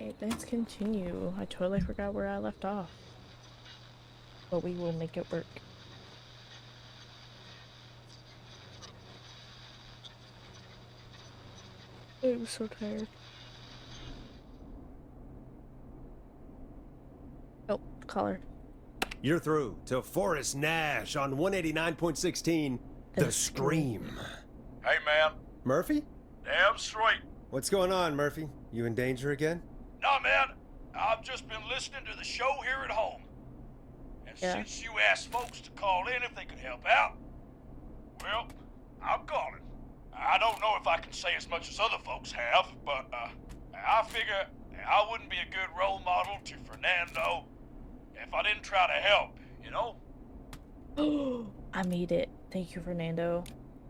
Alright, let's continue. I totally forgot where I left off. But we will make it work. I'm so tired. Oh, caller. You're through to Forrest Nash on 189.16, The Scream. Hey, man. Murphy? Damn straight. What's going on, Murphy? You in danger again? Nah, man. I've just been listening to the show here at home. And since you asked folks to call in if they could help out, well, I'm calling. I don't know if I can say as much as other folks have, but I figure I wouldn't be a good role model to Fernando if I didn't try to help, you know? Oh, I made it. Thank you, Fernando.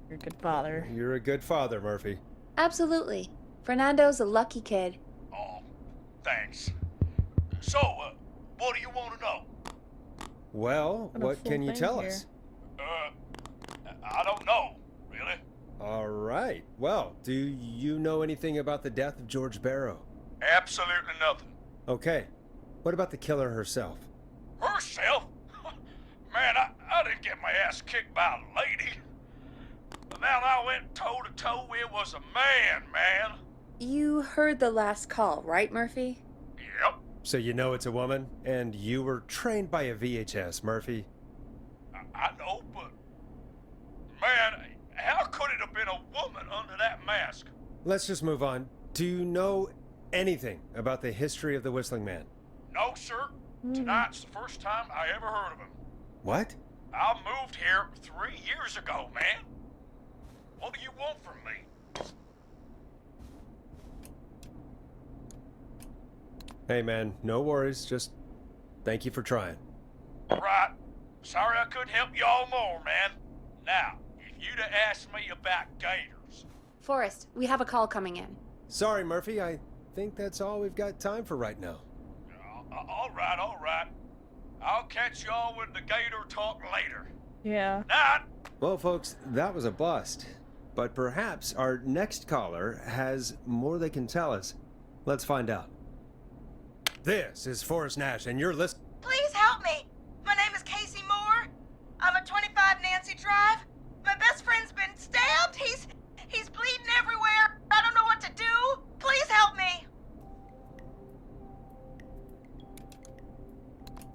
You're a good father. You're a good father, Murphy. Absolutely. Fernando's a lucky kid. Oh, thanks. So, what do you want to know? Well, what can you tell us? I don't know, really. All right. Well, do you know anything about the death of George Barrow? Absolutely nothing. Okay. What about the killer herself? Herself? Man, I didn't get my ass kicked by a lady. The man I went toe-to-toe with was a man. You heard the last call, right, Murphy? Yep. So you know it's a woman, and you were trained by a VHS, Murphy. I know, but... Man, how could it have been a woman under that mask? Let's just move on. Do you know anything about the history of the Whistling Man? No, sir. Tonight's the first time I ever heard of him. What? I moved here 3 years ago, man. What do you want from me? Hey, man, no worries. Just thank you for trying. Right. Sorry I couldn't help y'all more, man. Now, if you'd have asked me about gators... Forrest, we have a call coming in. Sorry, Murphy. I think that's all we've got time for right now. All right. I'll catch y'all with the gator talk later. Yeah. Night. Well, folks, that was a bust. But perhaps our next caller has more they can tell us. Let's find out. This is Forrest Nash, and you're listening. Please help me. My name is Casey Moore. I'm at 25 Nancy Drive. My best friend's been stabbed. He's bleeding everywhere. I don't know what to do. Please help me.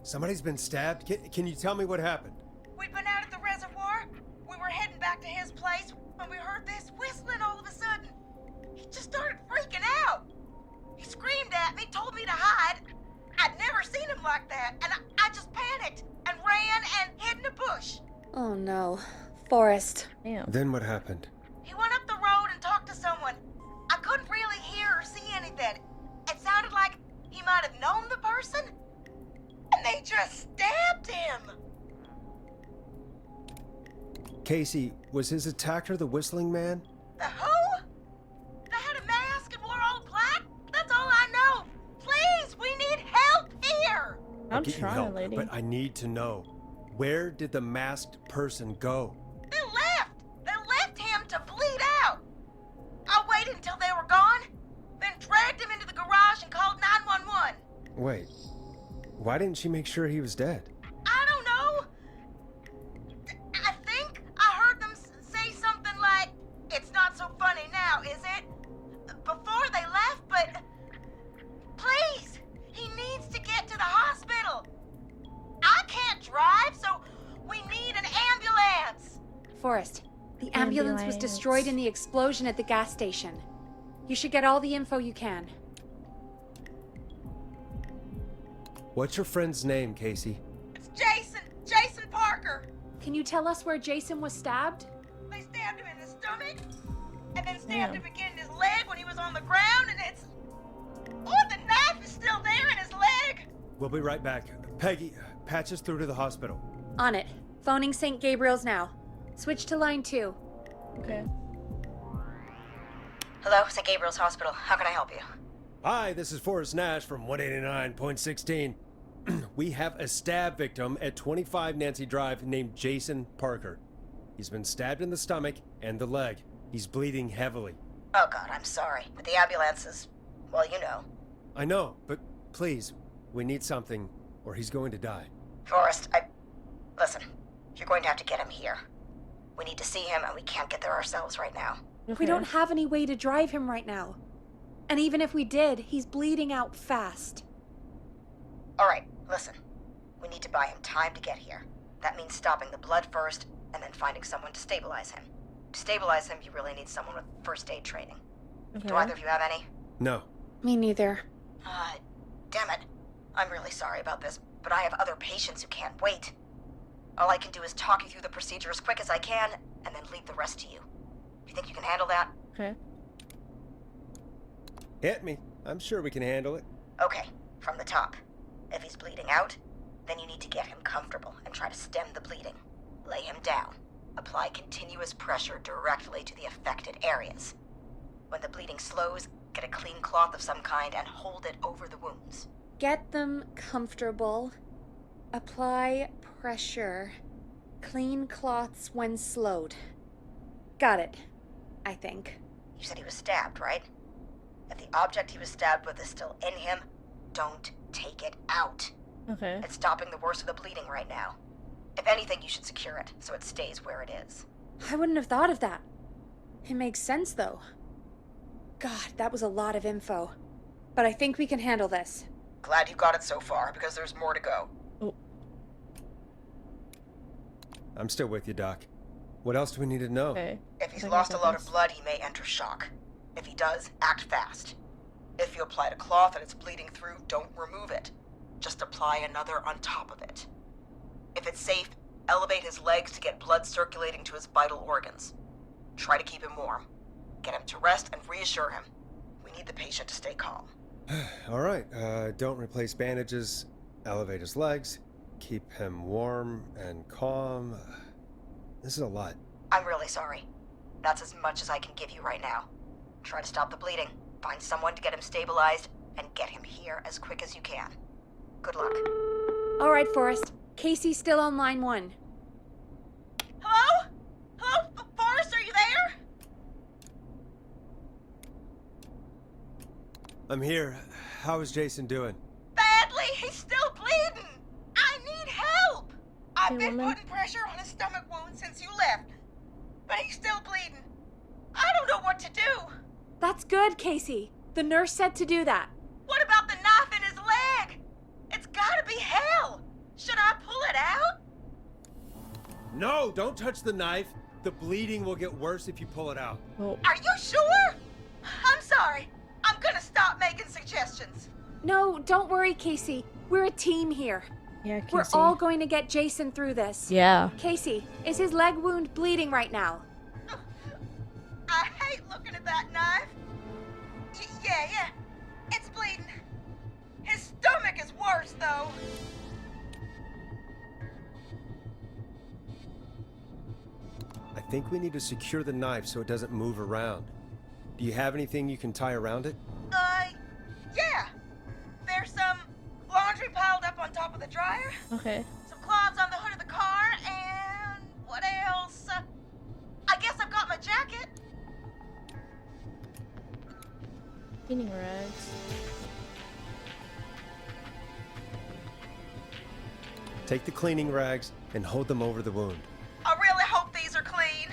Somebody's been stabbed? Can you tell me what happened? We'd been out at the reservoir. We were heading back to his place when we heard this whistling all of a sudden. He just started freaking out. He screamed at me, told me to hide. I'd never seen him like that, and I just panicked and ran and hid in a bush. Oh no. Forrest. Damn. Then what happened? He went up the road and talked to someone. I couldn't really hear or see anything. It sounded like he might have known the person, and they just stabbed him. Casey, was his attacker the Whistling Man? The who? They had a mask and wore all black? That's all I know. Please, we need help here. I'm get you trying, help, lady. but I need to know. Where did the masked person go? They left. They left him to bleed out. I waited until they were gone, then dragged him into the garage and called 911. Wait, why didn't she make sure he was dead? I don't know. I think I heard them say something like, "It's not so funny now, is it?" before they left, but please, he needs to get to the hospital. I can't drive, so we need an ambulance. Forrest, the ambulance was destroyed in the explosion at the gas station. You should get all the info you can. What's your friend's name, Casey? It's Jason Parker. Can you tell us where Jason was stabbed? They stabbed him in the stomach, and then stabbed him again in his leg when he was on the ground, and it's... Oh, the knife is still there in his leg. We'll be right back. Peggy, patch us through to the hospital. On it. Phoning St. Gabriel's now. Switch to line 2. Okay. Hello, St. Gabriel's Hospital. How can I help you? Hi, this is Forrest Nash from 189.16. We have a stab victim at 25 Nancy Drive named Jason Parker. He's been stabbed in the stomach and the leg. He's bleeding heavily. Oh, God, I'm sorry. But the ambulance is... well, you know. I know, but please, we need something, or he's going to die. Forrest, Listen, you're going to have to get him here. We need to see him, and we can't get there ourselves right now. Okay. We don't have any way to drive him right now. And even if we did, he's bleeding out fast. Alright, listen. We need to buy him time to get here. That means stopping the blood first, and then finding someone to stabilize him. To stabilize him, you really need someone with first aid training. Okay. Do either of you have any? No. Me neither. Damn it. I'm really sorry about this, but I have other patients who can't wait. All I can do is talk you through the procedure as quick as I can, and then leave the rest to you. You think you can handle that? Okay. Hit me. I'm sure we can handle it. Okay, from the top. If he's bleeding out, then you need to get him comfortable and try to stem the bleeding. Lay him down. Apply continuous pressure directly to the affected areas. When the bleeding slows, get a clean cloth of some kind and hold it over the wounds. Get them comfortable. Apply pressure. Clean cloths when slowed. Got it, I think. You said he was stabbed, right? If the object he was stabbed with is still in him, don't take it out. Okay. It's stopping the worst of the bleeding right now. If anything, you should secure it so it stays where it is. I wouldn't have thought of that. It makes sense, though. God, that was a lot of info. But I think we can handle this. Glad you got it so far, because there's more to go. Oh. I'm still with you, Doc. What else do we need to know? Okay. If he's I lost a got lot this. of blood, he may enter shock. If he does, act fast. If you applied a cloth and it's bleeding through, don't remove it. Just apply another on top of it. If it's safe, elevate his legs to get blood circulating to his vital organs. Try to keep him warm. Get him to rest and reassure him. We need the patient to stay calm. All right. Don't replace bandages. Elevate his legs. Keep him warm and calm. This is a lot. I'm really sorry. That's as much as I can give you right now. Try to stop the bleeding, find someone to get him stabilized, and get him here as quick as you can. Good luck. All right, Forrest. Casey's still on line 1. Hello? Hello? Forrest, are you there? I'm here. How is Jason doing? Badly. He's still bleeding. I need help. I've Hey, been woman. putting pressure on his stomach wound since you left, but he's still bleeding. I don't know what to do. That's good, Casey. The nurse said to do that. What about the knife in his leg? It's gotta be hell. Should I pull it out? No, don't touch the knife. The bleeding will get worse if you pull it out. Oh. Are you sure? I'm sorry. I'm gonna stop making suggestions. No, don't worry, Casey. We're a team here. Yeah, Casey. We're all going to get Jason through this. Yeah. Casey, is his leg wound bleeding right now? I hate looking at that knife. Yeah. It's bleeding. His stomach is worse, though. I think we need to secure the knife so it doesn't move around. Do you have anything you can tie around it? Yeah. There's some laundry piled up on top of the dryer, Okay. some cloths on the hood of the car, and what else? I guess I've got my jacket. Cleaning rags. Take the cleaning rags and hold them over the wound. I really hope these are clean.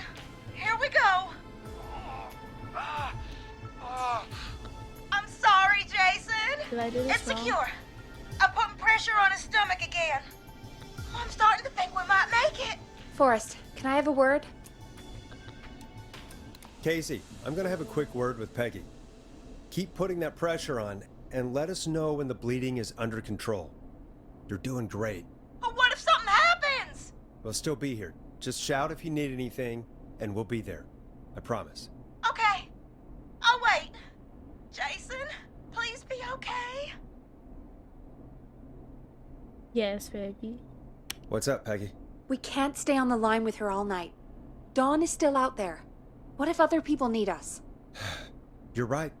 Here we go. I'm sorry, Jason. Did I do this It's wrong? secure. I'm putting pressure on his stomach again. I'm starting to think we might make it. Forrest, can I have a word? Casey, I'm gonna have a quick word with Peggy. Keep putting that pressure on and let us know when the bleeding is under control. You're doing great. But what if something happens? We'll still be here. Just shout if you need anything, and we'll be there. I promise. Okay. I'll wait. Jason, please be okay. Yes, Peggy. What's up, Peggy? We can't stay on the line with her all night. Dawn is still out there. What if other people need us? You're right.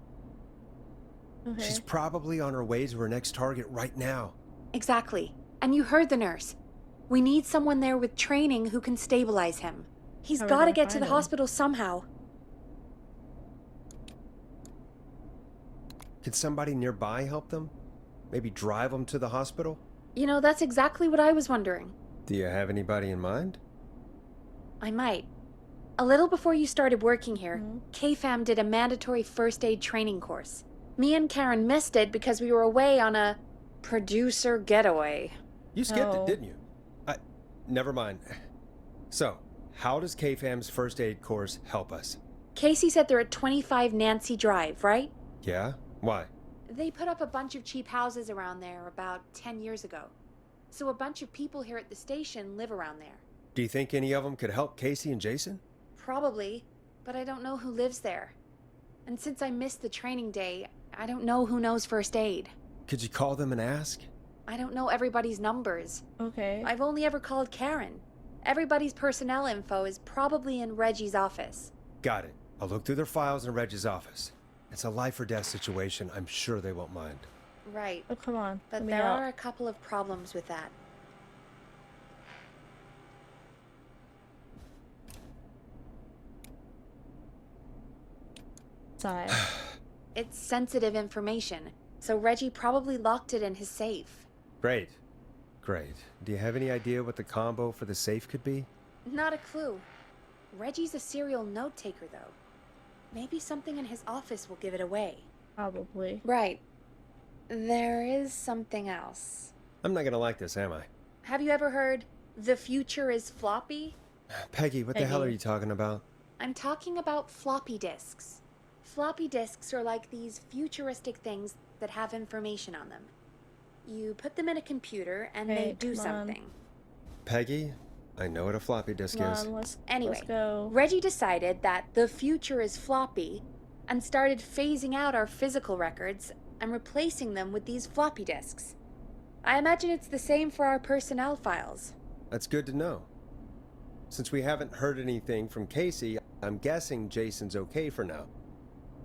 Okay. She's probably on her way to her next target right now. Exactly. And you heard the nurse. We need someone there with training who can stabilize him. He's How are we got to gonna get to find the him? hospital somehow. Could somebody nearby help them? Maybe drive them to the hospital? You know, that's exactly what I was wondering. Do you have anybody in mind? I might. A little before you started working here, Mhm. KFAM did a mandatory first aid training course. Me and Karen missed it because we were away on a producer getaway. You skipped it, Oh. didn't you? Never mind. So, how does KFAM's first aid course help us? Casey said they're at 25 Nancy Drive, right? Yeah? Why? They put up a bunch of cheap houses around there about 10 years ago. So a bunch of people here at the station live around there. Do you think any of them could help Casey and Jason? Probably, but I don't know who lives there. And since I missed the training day, I don't know who knows first aid. Could you call them and ask? I don't know everybody's numbers. Okay. I've only ever called Karen. Everybody's personnel info is probably in Reggie's office. Got it. I'll look through their files in Reggie's office. It's a life or death situation. I'm sure they won't mind. Right. Oh, come on. But Let me there out. are a couple of problems with that. Sigh. It's sensitive information, so Reggie probably locked it in his safe. Great. Great. Do you have any idea what the combo for the safe could be? Not a clue. Reggie's a serial note taker, though. Maybe something in his office will give it away. Probably. Right. There is something else. I'm not gonna like this, am I? Have you ever heard, "The future is floppy"? Peggy, what the hell are Peggy. you talking about? I'm talking about floppy disks. Floppy disks are like these futuristic things that have information on them. You put them in a computer and they Hey, do come on. something. Peggy, I know what a floppy disk Come is. on, let's Anyway, go. Reggie decided that the future is floppy and started phasing out our physical records and replacing them with these floppy disks. I imagine it's the same for our personnel files. That's good to know. Since we haven't heard anything from Casey, I'm guessing Jason's okay for now.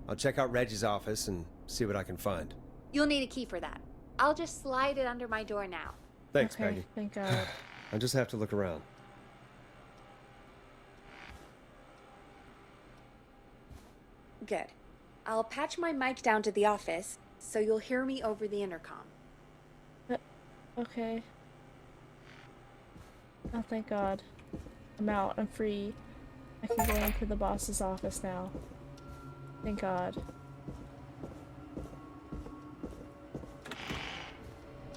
I'll check out Reggie's office and see what I can find. You'll need a key for that. I'll just slide it under my door now. Thanks, Okay, Peggy. thank God. I just have to look around. Good. I'll patch my mic down to the office, so you'll hear me over the intercom. Okay. Oh, thank God. I'm out. I'm free. I can go into the boss's office now. Thank God.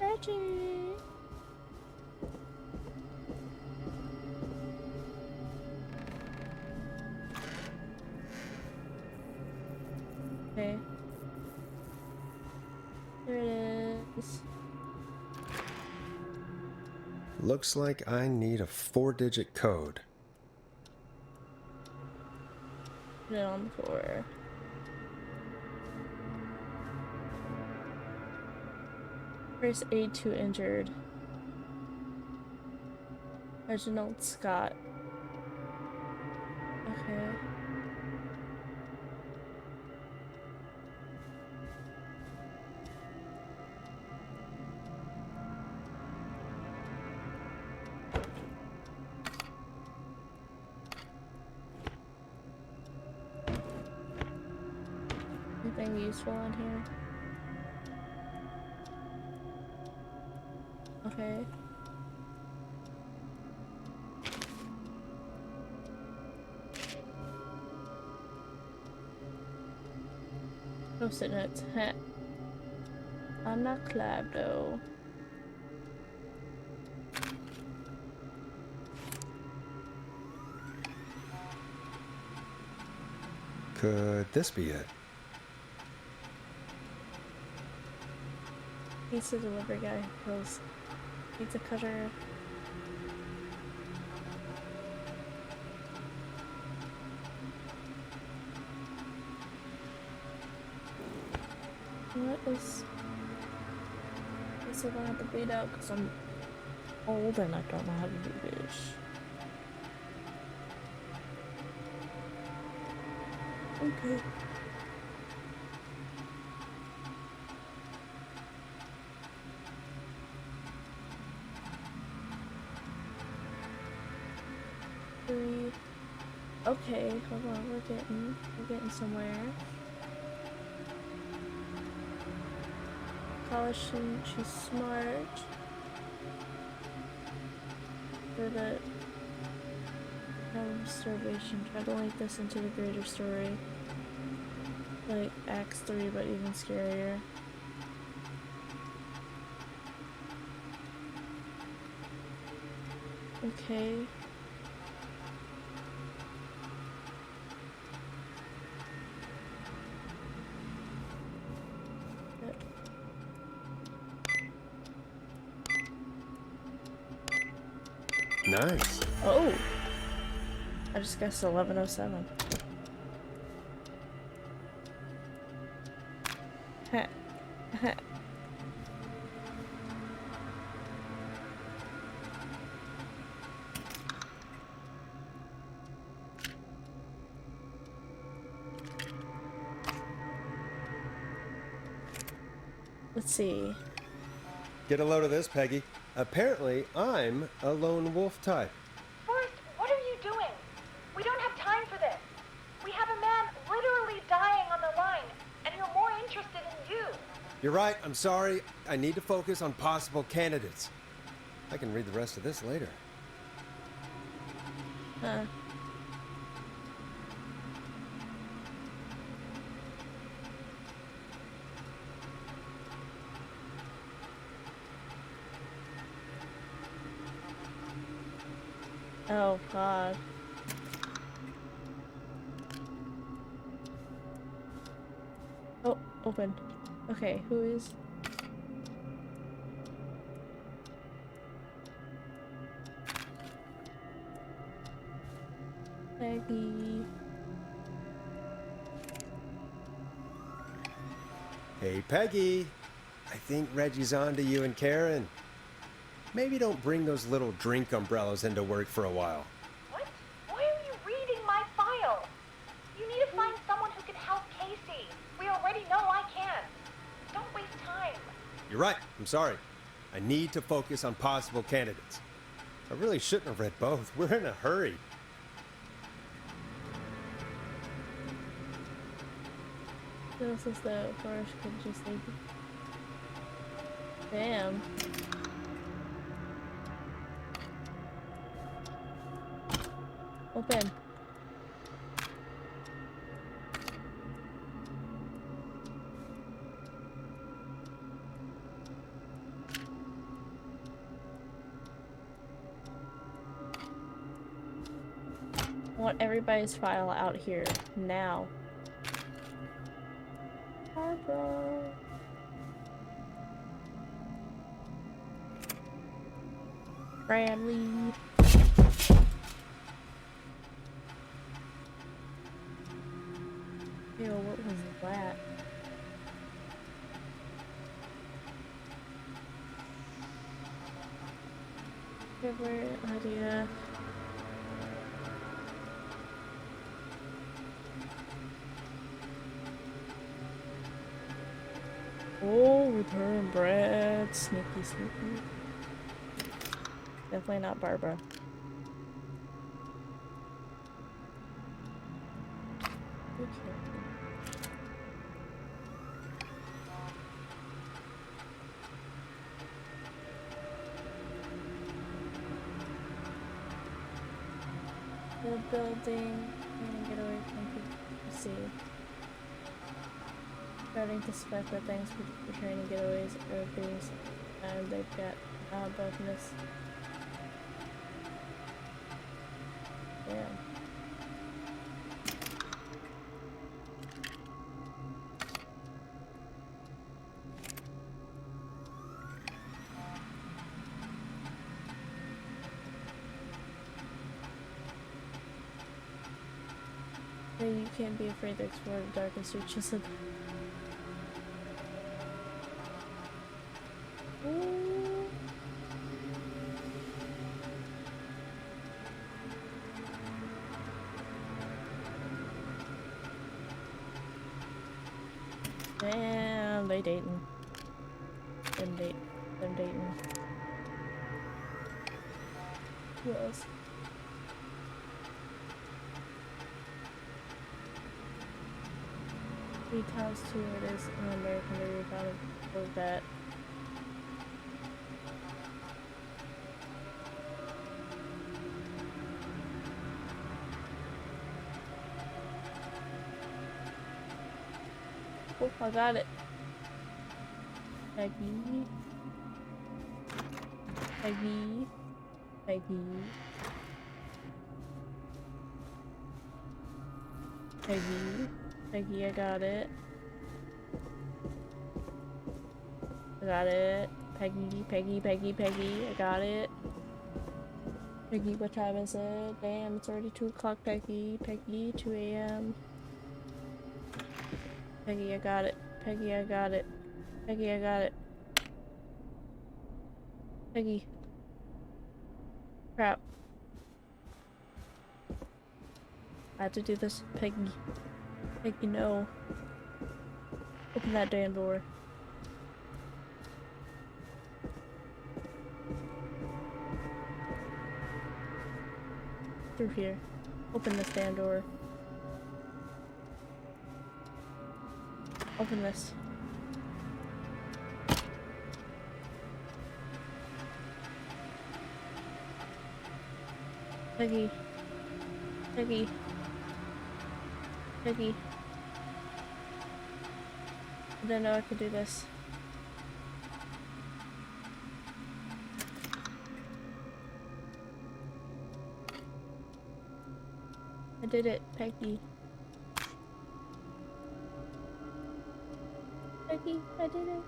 Reggie! Okay. There it is. Looks like I need a 4-digit code. Put it on the floor. First aid to injured. Reginald Scott. Okay. Anything useful in here? Okay. Post-it notes. Heh. I'm not Clab though. Could this be it? He's the delivery guy who kills pizza cutter. What is... I still don't have to bleed out because I'm old and I don't know how to do this. Okay. Three. Okay, hold on, we're getting somewhere. polished and she's smart. For the starvation, try to link this into the greater story. Like Acts 3, but even scarier. Okay. Nice. Oh! I just guessed 1107. Heh. Heh. Let's see. Get a load of this, Peggy. Apparently, I'm a lone wolf type. Forrest, what are you doing? We don't have time for this. We have a man literally dying on the line, and you're more interested in you. You're right, I'm sorry. I need to focus on possible candidates. I can read the rest of this later. Huh. Oh, God. Oh, open. Okay, who is... Peggy. Hey, Peggy. I think Reggie's on to you and Karen. Maybe don't bring those little drink umbrellas into work for a while. What? Why are you reading my file? You need to find someone who can help Casey. We already know I can't. Don't waste time. You're right, I'm sorry. I need to focus on possible candidates. I really shouldn't have read both. We're in a hurry. Feels as though Forrest could just leave. Damn. Open. I want everybody's file out here now. Barbara. Bradley. Ew, what was that? Favorite idea. Oh, with her and Brad. Sneaky, sneaky. Definitely not Barbara. Okay. The building. I'm gonna get away from people. See. Starting to suspect that things with returning getaways are being they've got both in this. Yeah. Hey, you can't be afraid to explore the darkest reaches of... Ooh. Damn, they dating. Them dating. Who else? Three times two it is an American movie about a that Oh, I got it. Peggy. Peggy. Peggy. Peggy. Peggy, I got it. I got it. Peggy, Peggy, Peggy, Peggy. I got it. Peggy, what time is it? Damn, it's already 2 o'clock, Peggy. Peggy, 2 a.m. Peggy, I got it. Peggy, I got it. Peggy, I got it. Peggy. Crap. I had to do this. Peggy. Peggy, no. Open that damn door. Through here. Open this damn door. Open this. Peggy. Peggy. Peggy. I didn't know I could do this. I did it, Peggy. Peggy, I did it.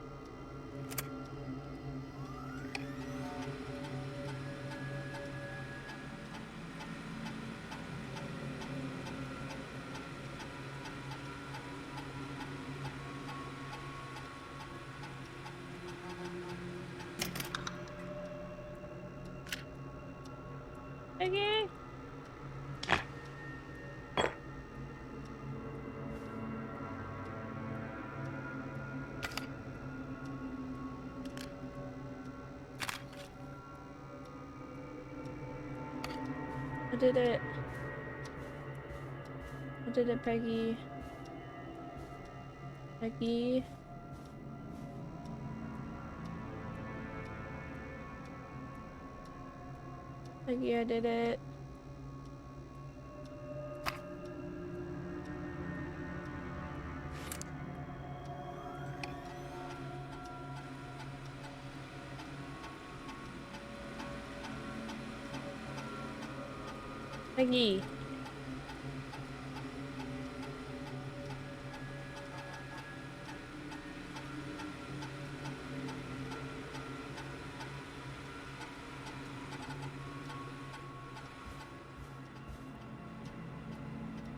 Peggy! I did it. I did it, Peggy. Peggy. Peggy, I did it. Peggy.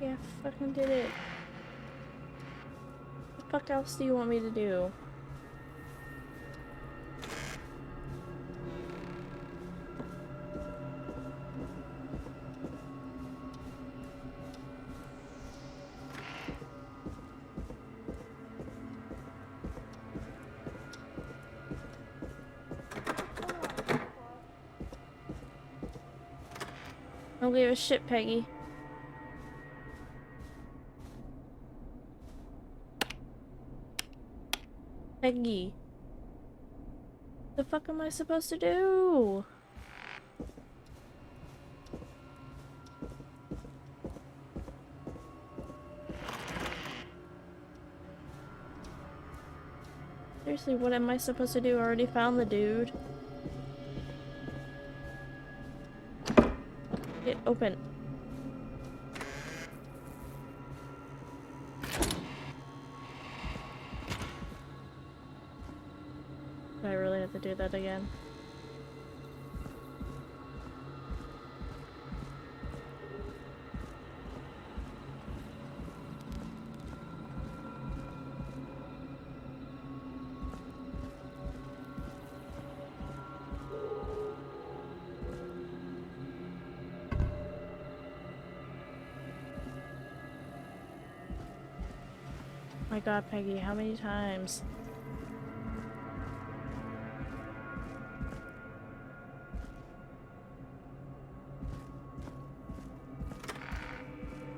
Yeah, fucking did it. What the fuck else do you want me to do? Don't give a shit, Peggy. Peggy. The fuck am I supposed to do? Seriously, what am I supposed to do? I already found the dude. Get open. Do I really have to do that again? My god, Peggy, how many times?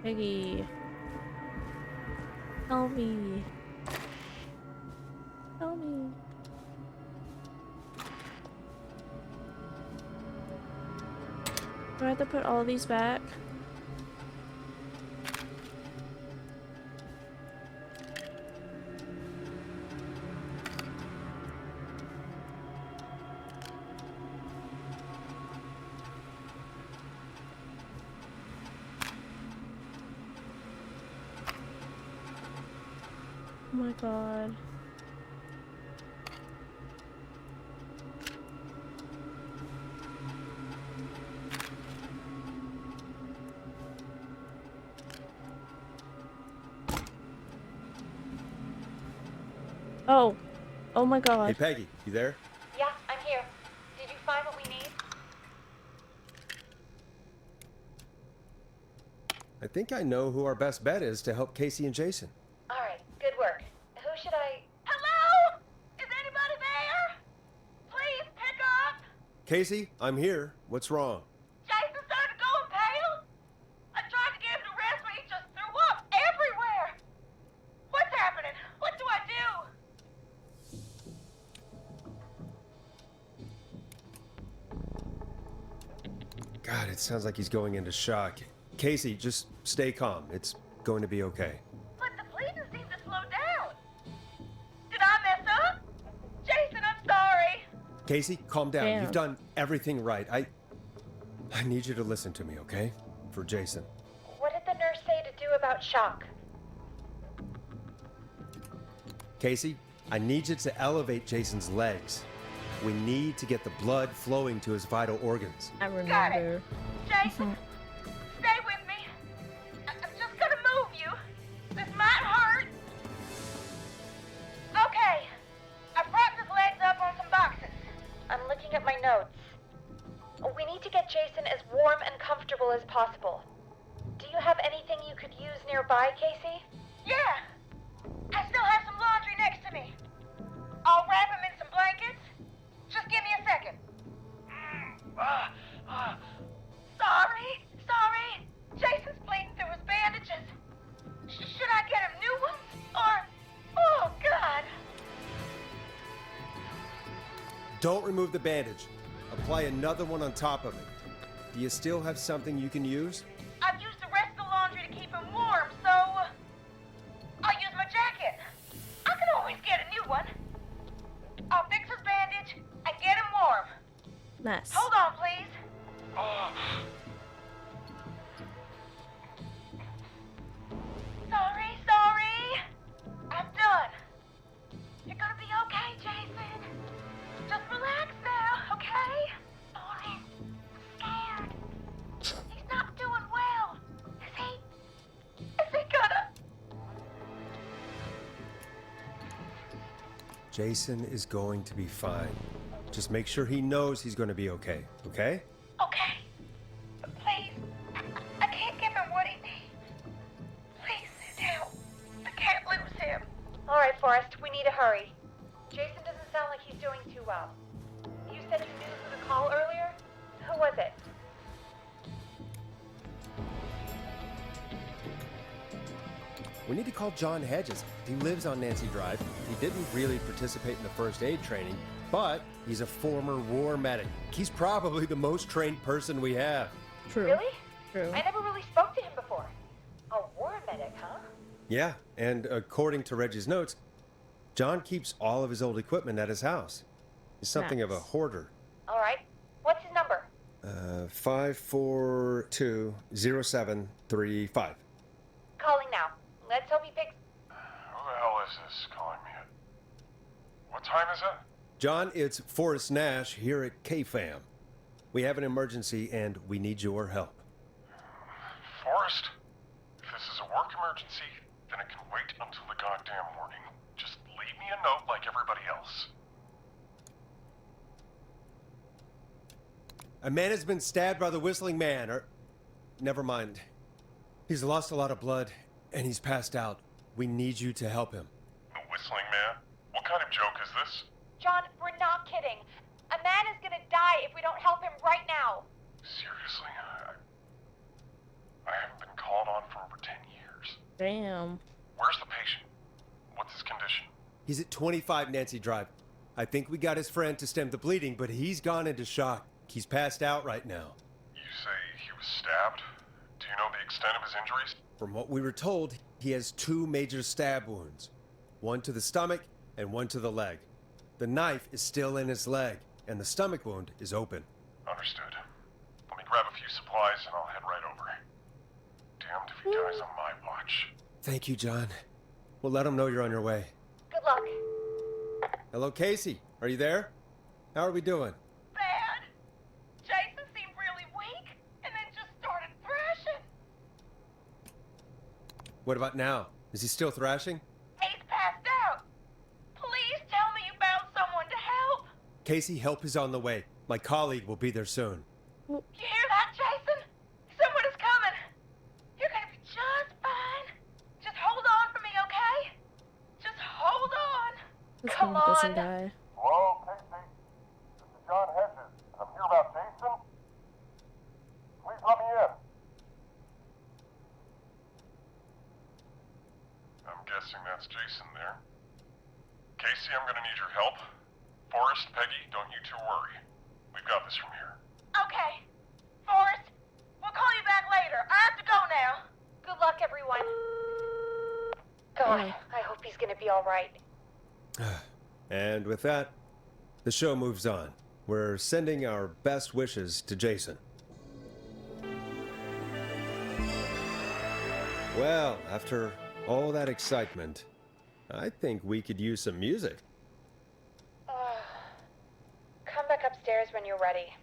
Peggy. Help me. Help me. Do I have to put all these back? my god. Oh. Oh my god. Hey, Peggy, you there? Yeah, I'm here. Did you find what we need? I think I know who our best bet is to help Casey and Jason. All right, good work. Who should I... Hello? Is anybody there? Please pick up. Casey, I'm here. What's wrong? Jason started going pale. I tried to get him to rest, but he just threw up everywhere. What's happening? What do I do? God, it sounds like he's going into shock. Casey, just stay calm. It's going to be okay. But the bleeding seemed to slow down. Did I mess up? Jason, I'm sorry. Casey, calm down. Damn. You've done everything right. I need you to listen to me, okay? For Jason. What did the nurse say to do about shock? Casey, I need you to elevate Jason's legs. We need to get the blood flowing to his vital organs. I Got it. remember. Jason, stay with me. I'm just gonna move you. This might hurt. Okay. I propped his legs up on some boxes. I'm looking at my notes. We need to get Jason as warm and comfortable as possible. Do you have anything you could use nearby, Casey? Yeah. I still have some laundry next to me. I'll wrap him in some blankets. Just give me a second. Sorry. Jason's bleeding through his bandages. Should I get him new ones? Or... Oh, God. Don't remove the bandage. Apply another one on top of it. Do you still have something you can use? I've used the rest of the laundry to keep him warm, so... I'll use my jacket. I can always get a new one. I'll fix his bandage and get him warm. Nice. Hold on, please. Sorry. I'm done. You're gonna be okay, Jason. Just relax now, okay? Oh, I'm scared. He's not doing well. Is he gonna... Jason is going to be fine. Just make sure he knows he's going to be okay, okay? Okay. Please. I can't give him what he needs. Please sit down. I can't lose him. All right, Forrest, we need to hurry. Jason doesn't sound like he's doing too well. You said you knew who to call earlier? Who was it? We need to call John Hedges. He lives on Nancy Drive. He didn't really participate in the first aid training, but he's a former war medic. He's probably the most trained person we have. True. Really? True. I never really spoke to him before. A war medic, huh? Yeah, and according to Reggie's notes, John keeps all of his old equipment at his house. He's something of a Nice. hoarder. All right. What's his number? 5420735. Calling now. Let's hope he picks... Who the hell is this calling me at... What time is it? John, it's Forrest Nash here at KFAM. We have an emergency and we need your help. Forrest? If this is a work emergency, then it can wait until the goddamn morning. Just leave me a note like everybody else. A man has been stabbed by the Whistling Man, or... Never mind. He's lost a lot of blood, and he's passed out. We need you to help him. The Whistling Man? What kind of joke is this? John, we're not kidding. A man is gonna die if we don't help him right now. Seriously, I haven't been called on for over 10 years. Damn. Where's the patient? What's his condition? He's at 25 Nancy Drive. I think we got his friend to stem the bleeding, but he's gone into shock. He's passed out right now. You say he was stabbed? Do you know the extent of his injuries? From what we were told, he has 2 major stab wounds. One to the stomach and one to the leg. The knife is still in his leg, and the stomach wound is open. Understood. Let me grab a few supplies and I'll head right over. Damned if he dies on my watch. Thank you, John. We'll let him know you're on your way. Good luck. Hello, Casey. Are you there? How are we doing? Bad. Jason seemed really weak and then just started thrashing. What about now? Is he still thrashing? He's passed out. Please tell me you found someone to help. Casey, help is on the way. My colleague will be there soon. You hear that, Jason? Someone is coming. You're gonna be just fine. Just hold on for me, okay? Just hold on. This Come one doesn't on. die. Hello, Casey. This is John Hedges. I'm here about Jason. Please let me in. I'm guessing that's Jason there. Casey, I'm gonna need your help. Forrest, Peggy, don't you two worry. We've got this from here. Okay. Forrest, we'll call you back later. I have to go now. Good luck, everyone. God, I hope he's gonna be all right. And with that, the show moves on. We're sending our best wishes to Jason. Well, after all that excitement, I think we could use some music. Come back upstairs when you're ready.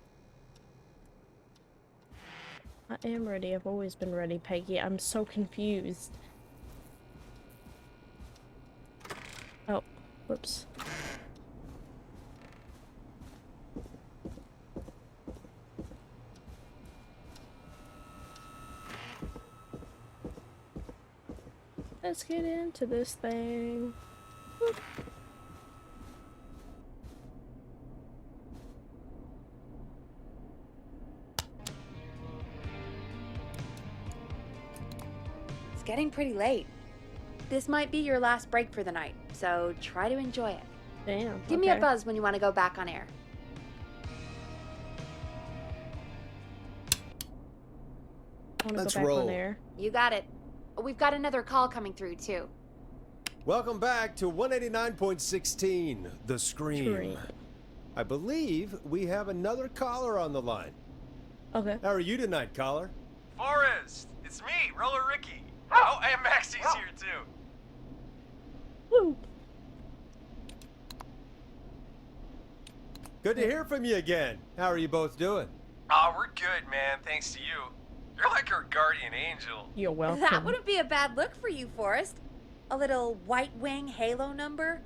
I am ready. I've always been ready, Peggy. I'm so confused. Oh, whoops. Let's get into this thing. Whoop. It's getting pretty late. This might be your last break for the night, so try to enjoy it. Damn. Give me a okay. buzz when you want to go back on air. I wanna Let's go back roll. on air. You got it. We've got another call coming through, too. Welcome back to 189.16, The Scream. I believe we have another caller on the line. Okay. How are you tonight, caller? Forrest, it's me, Roller Ricky. Oh, and Maxie's here too. Woo. Good to hear from you again. How are you both doing? Oh, we're good, man, thanks to you. You're like our guardian angel. You're welcome. That wouldn't be a bad look for you, Forrest. A little White Wing Halo number?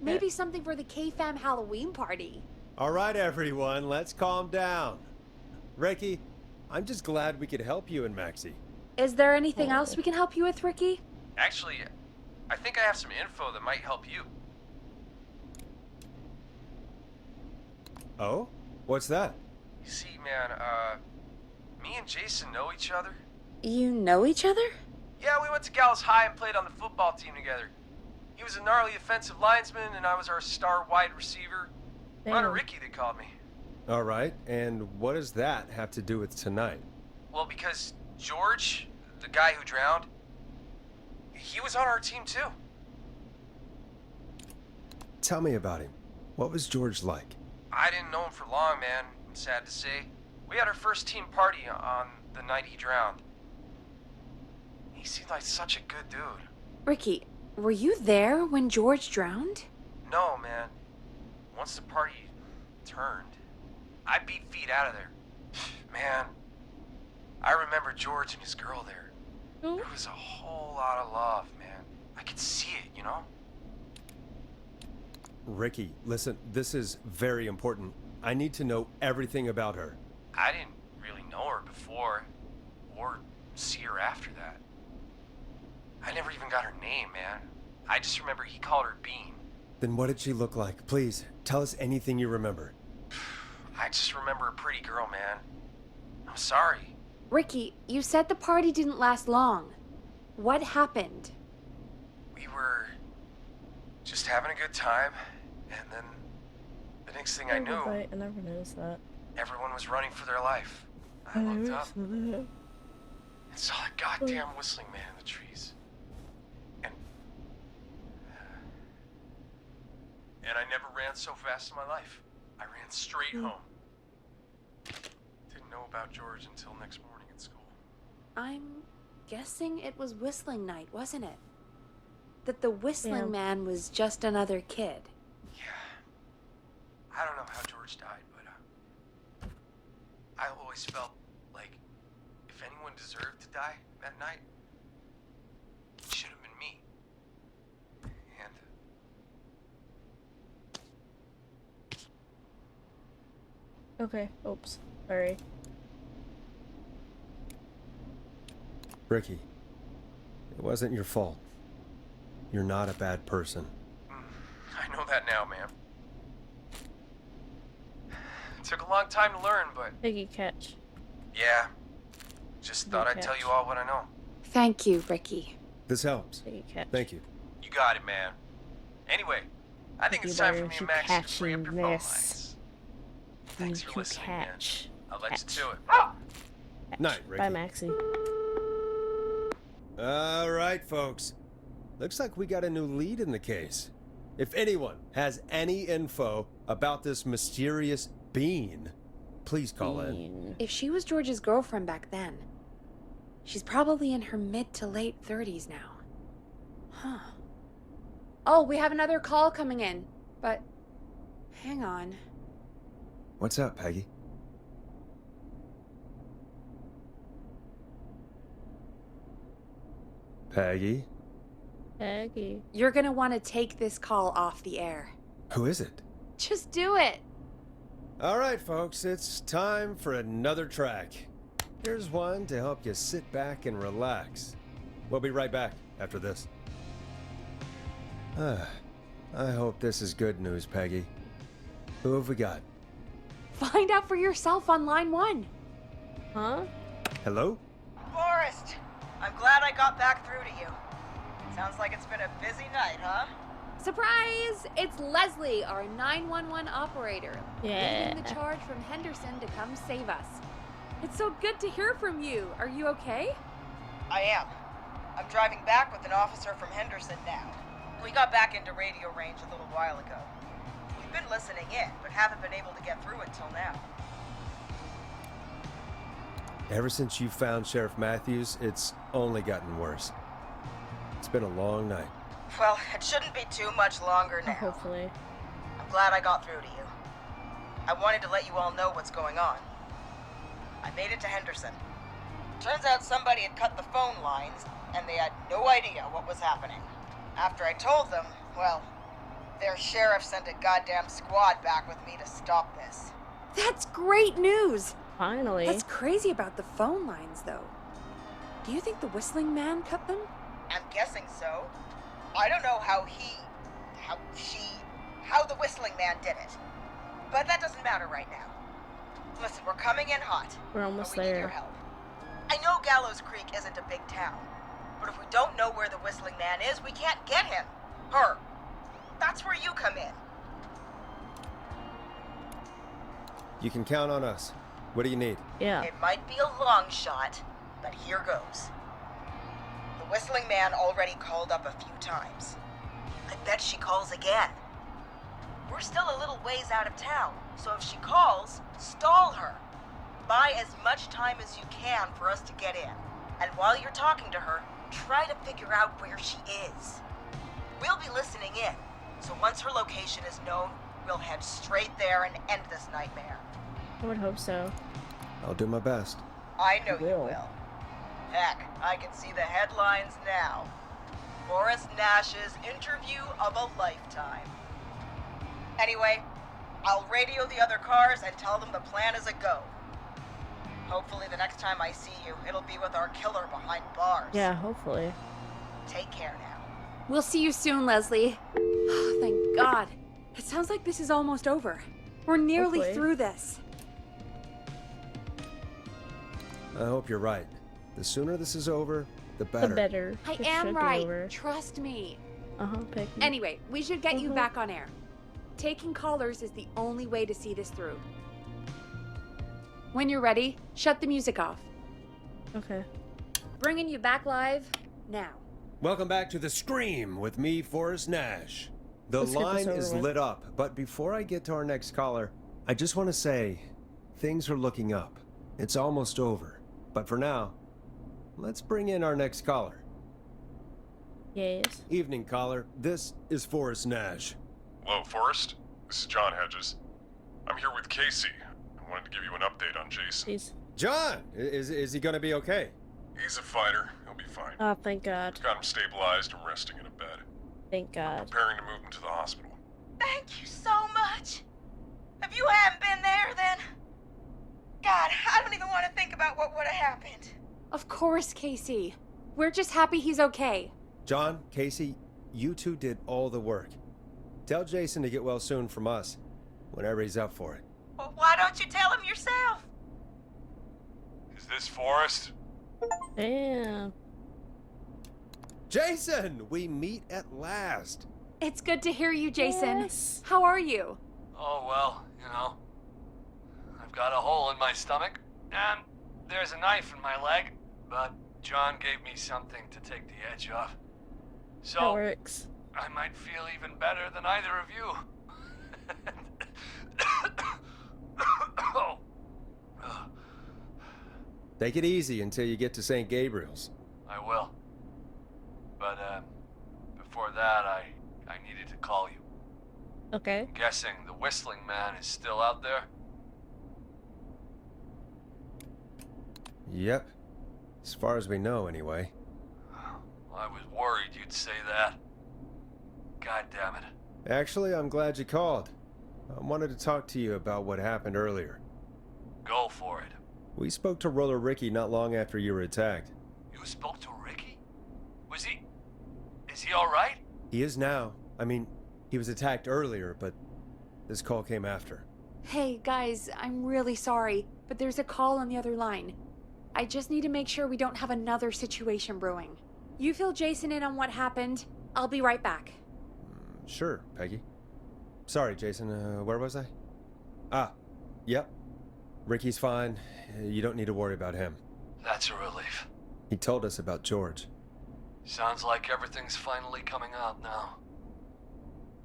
Maybe something for the K-Fam Halloween party. All right, everyone, let's calm down. Ricky, I'm just glad we could help you and Maxie. Is there anything else we can help you with, Ricky? Actually, I think I have some info that might help you. Oh? What's that? You see, man, me and Jason know each other. You know each other? Yeah, we went to Gallows High and played on the football team together. He was a gnarly offensive linesman, and I was our star wide receiver. Runner Damn. Ricky, they called me. All right, and what does that have to do with tonight? Well, because George, the guy who drowned, he was on our team too. Tell me about him. What was George like? I didn't know him for long, man. Sad to say. We had our first team party on the night he drowned. He seemed like such a good dude. Ricky, were you there when George drowned? No, man. Once the party turned, I beat feet out of there. Man, I remember George and his girl there. Ooh. There was a whole lot of love, man. I could see it, you know? Ricky, listen, this is very important. I need to know everything about her. I didn't really know her before, or see her after that. I never even got her name, man. I just remember he called her Bean. Then what did she look like? Please, tell us anything you remember. I just remember a pretty girl, man. I'm sorry. Ricky, you said the party didn't last long. What happened? We were just having a good time, and then the next thing I knew, I never noticed that. everyone was running for their life. I looked up and saw that goddamn whistling man in the trees. And I never ran so fast in my life. I ran straight home. Didn't know about George until next morning at school. I'm guessing it was whistling night, wasn't it? that the Whistling Yeah. Man was just another kid. Yeah. I don't know how George died, but I always felt like if anyone deserved to die that night, it should have been me. And Okay. Oops. Sorry. Ricky, it wasn't your fault. You're not a bad person. I know that now, ma'am. It took a long time to learn, but Peggy catch. yeah. Just thought I'd tell you all what I know. Thank you, Ricky. This helps. Peggy catch. Thank you. You got it, man. Anyway, I think it's time for me and Max to free up your phone lines. Thanks for listening, man. I'll let you to it. Night, Ricky. Bye, Maxie. All right, folks. Looks like we got a new lead in the case. If anyone has any info about this mysterious being, please call in. If she was George's girlfriend back then, she's probably in her mid to late 30s now. Huh. Oh, we have another call coming in, but hang on. What's up, Peggy? Peggy? Peggy. You're gonna want to take this call off the air. Who is it? Just do it. All right, folks, it's time for another track. Here's one to help you sit back and relax. We'll be right back after this. I hope this is good news, Peggy. Who have we got? Find out for yourself on line 1. Huh? Hello? Forrest, I'm glad I got back through to you. Sounds like it's been a busy night, huh? Surprise! It's Leslie, our 911 operator, Yeah. leading the charge from Henderson to come save us. It's so good to hear from you. Are you okay? I am. I'm driving back with an officer from Henderson now. We got back into radio range a little while ago. We've been listening in, but haven't been able to get through until now. Ever since you found Sheriff Matthews, it's only gotten worse. It's been a long night. Well, it shouldn't be too much longer now. Hopefully. I'm glad I got through to you. I wanted to let you all know what's going on. I made it to Henderson. Turns out somebody had cut the phone lines, and they had no idea what was happening. After I told them, well, their sheriff sent a goddamn squad back with me to stop this. That's great news. Finally. That's crazy about the phone lines, though. Do you think the Whistling Man cut them? I'm guessing so. I don't know how the Whistling Man did it. But that doesn't matter right now. Listen, we're coming in hot. We're almost but we need there. your help. I know Gallows Creek isn't a big town, but if we don't know where the Whistling Man is, we can't get him. Her. That's where you come in. You can count on us. What do you need? Yeah. It might be a long shot, but here goes. The Whistling Man already called up a few times. I bet she calls again. We're still a little ways out of town, so if she calls, stall her. Buy as much time as you can for us to get in. And while you're talking to her, try to figure out where she is. We'll be listening in, so once her location is known, we'll head straight there and end this nightmare. I would hope so. I'll do my best. I know you Will. will. Heck, I can see the headlines now. Forrest Nash's interview of a lifetime. Anyway, I'll radio the other cars and tell them the plan is a go. Hopefully the next time I see you, it'll be with our killer behind bars. Yeah, hopefully. Take care now. We'll see you soon, Leslie. Oh, thank God. It sounds like this is almost over. We're nearly Hopefully. through this. I hope you're right. The sooner this is over, the better. The better. I It am should be right. over. Trust me. Peggy. Anyway, we should get you Mhm. back on air. Taking callers is the only way to see this through. When you're ready, shut the music off. Okay. Bringing you back live now. Welcome back to The Scream with me, Forrest Nash. The Let's get this line over is with. lit up, but before I get to our next caller, I just want to say things are looking up. It's almost over. But for now, let's bring in our next caller. Yes. Evening, caller. This is Forrest Nash. Hello, Forrest. This is John Hedges. I'm here with Casey. I wanted to give you an update on Jason. Please. John, is he gonna be okay? He's a fighter. He'll be fine. Oh, thank God. Got him stabilized and resting in a bed. Thank God. Preparing to move him to the hospital. Thank you so much. If you hadn't been there, then... God, I don't even want to think about what would have happened. Of course, Casey. We're just happy he's okay. John, Casey, you two did all the work. Tell Jason to get well soon from us, whenever he's up for it. Well, why don't you tell him yourself? Is this Forrest? Damn. Jason, we meet at last. It's good to hear you, Jason. Yes. How are you? Oh, well, you know. I've got a hole in my stomach, and there's a knife in my leg, but John gave me something to take the edge off. That So, works. I might feel even better than either of you. Oh. Take it easy until you get to St. Gabriel's. I will. But, before that, I needed to call you. Okay. I'm guessing the Whistling Man is still out there? Yep. As far as we know, anyway. I was worried you'd say that. God damn it. Actually, I'm glad you called. I wanted to talk to you about what happened earlier. Go for it. We spoke to Roller Ricky not long after you were attacked. You spoke to Ricky? Is he alright? He is now. I mean, he was attacked earlier, but this call came after. Hey, guys, I'm really sorry, but there's a call on the other line. I just need to make sure we don't have another situation brewing. You fill Jason in on what happened. I'll be right back. Sure, Peggy. Sorry, Jason, where was I? Ah, yep. Ricky's fine. You don't need to worry about him. That's a relief. He told us about George. Sounds like everything's finally coming out now.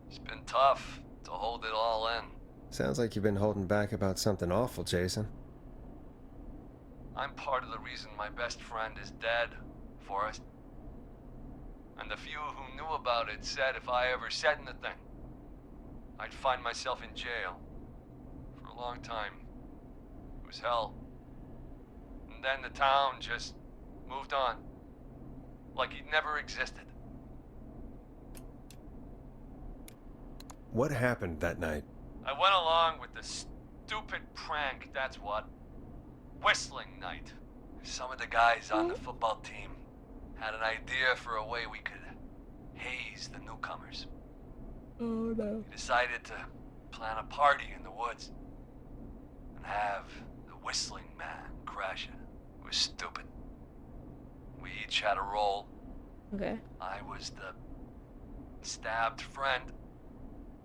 It's been tough to hold it all in. Sounds like you've been holding back about something awful, Jason. I'm part of the reason my best friend is dead, Forrest. And the few who knew about it said if I ever said anything, I'd find myself in jail. For a long time. It was hell. And then the town just moved on. Like he'd never existed. What happened that night? I went along with the stupid prank, that's what. Whistling night. Some of the guys on the football team had an idea for a way we could haze the newcomers. Oh no. We decided to plan a party in the woods and have the Whistling Man crash it. It was stupid. We each had a role. Okay. I was the stabbed friend.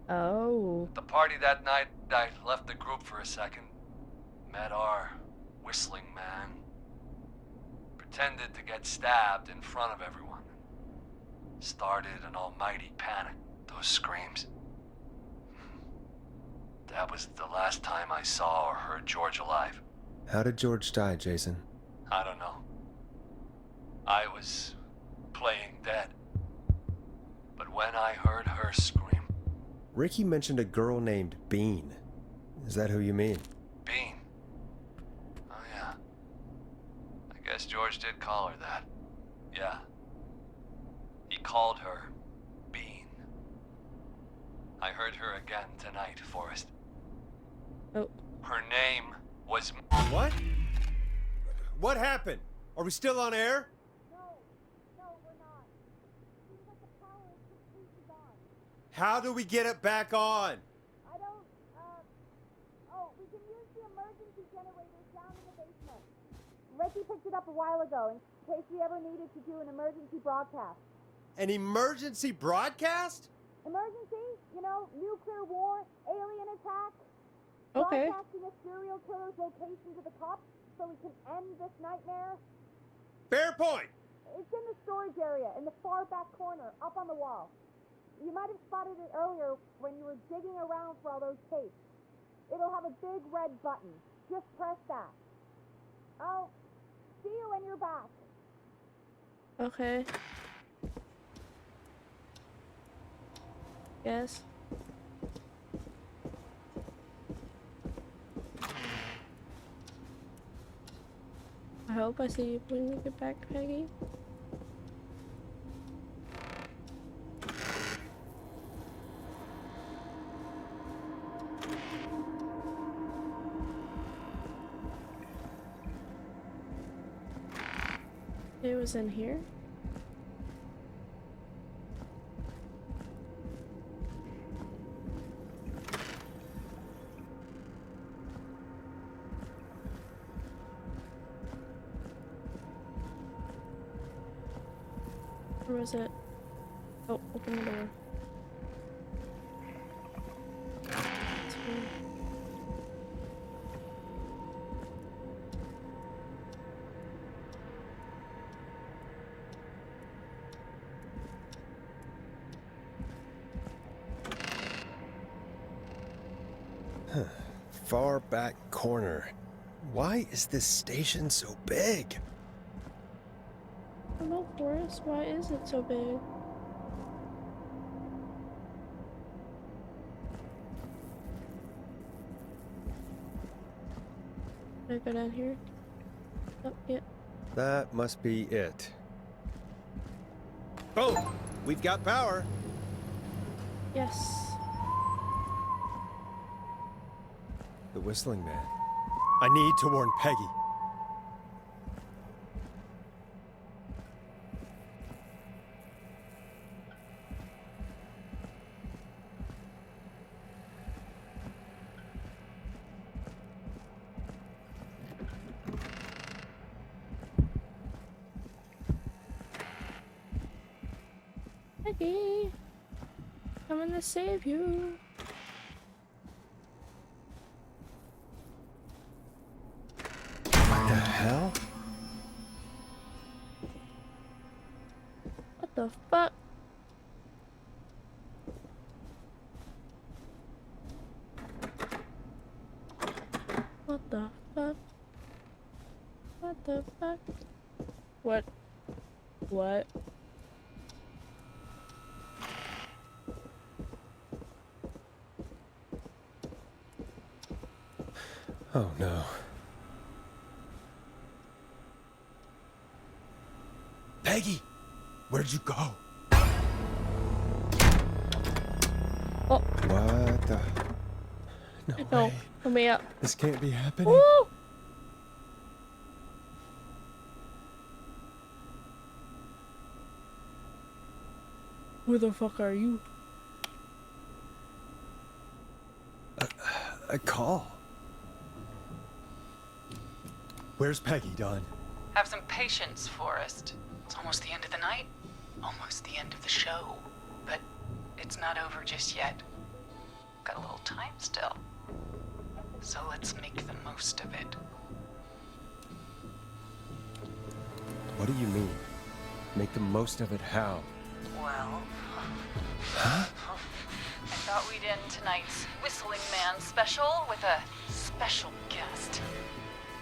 Oh. At the party that night, I left the group for a second. Met our Whistling Man. Pretended to get stabbed in front of everyone. Started an almighty panic. Those screams. That was the last time I saw or heard George alive. How did George die, Jason? I don't know. I was playing dead. But when I heard her scream... Ricky mentioned a girl named Bean. Is that who you mean? Bean. Oh yeah. I guess George did call her that. Yeah. He called her Bean. I heard her again tonight, Forrest. Oh. Her name was... What? What happened? Are we still on air? How do we get it back on? We can use the emergency generators down in the basement. Ricky picked it up a while ago in case we ever needed to do an emergency broadcast. An emergency broadcast? Emergency? You know, nuclear war, alien attack. Okay. Broadcasting a serial killer's location to the cops so we can end this nightmare. Fair point. It's in the storage area in the far back corner, up on the wall. You might have spotted it earlier when you were digging around for all those tapes. It'll have a big red button. Just press that. I'll see you when you're back. Okay. Yes. I hope I see you when we get back, Peggy. It was in here. Where was it? Oh, open the door. It's weird. Far back corner. Why is this station so big? I don't know, Forrest. Why is it so big? Can I go down here? Oh, yeah. That must be it. Oh, we've got power. Yes. The whistling man. I need to warn Peggy. Peggy, coming to save you. What the hell? What the fuck? What the fuck? What the fuck? What? What? Oh no. Peggy! Where'd you go? Oh, What the? No no, way. let me up. This can't be happening. Woo! Who the fuck are you? A call. Where's Peggy, Don? Have some patience, Forrest. It's almost the end of the night, almost the end of the show. But it's not over just yet. Got a little time still. So let's make the most of it. What do you mean? Make the most of it how? Well, Huh? I thought we'd end tonight's Whistling Man special with a special guest.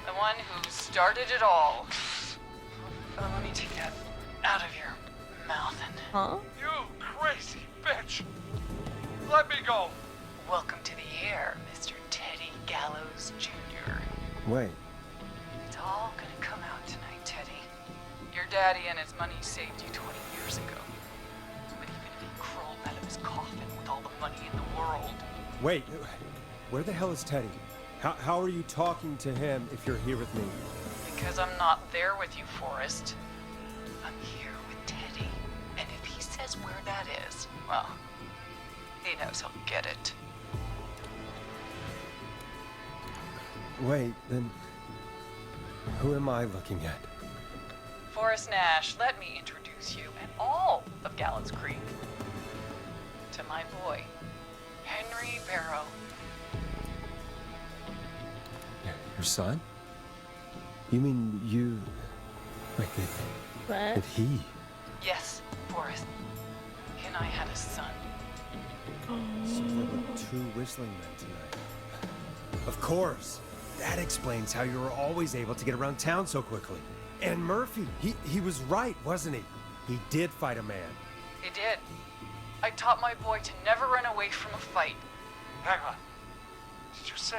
The one who started it all. Let me take that out of your mouth and Huh? You crazy bitch! Let me go! welcome to the air, Mr. Teddy Gallows Jr. Wait. It's all gonna come out tonight, Teddy. Your daddy and his money saved you 20 years ago. But even if he crawled out of his coffin with all the money in the world, Wait. Where the hell is Teddy? How are you talking to him if you're here with me? because I'm not there with you, Forrest. I'm here with Teddy. And if he says where that is, well, he knows he'll get it. Wait, then who am I looking at? Forrest Nash, let me introduce you and all of Gallows Creek to my boy, Henry Barrow. Your son? You mean you... Wait, What? did he... Yes, Forrest. He and I had a son. So there were two whistling men tonight. Of course. That explains how you were always able to get around town so quickly. And Murphy, he was right, wasn't he? He did fight a man. He did. I taught my boy to never run away from a fight. Hang on. Did you say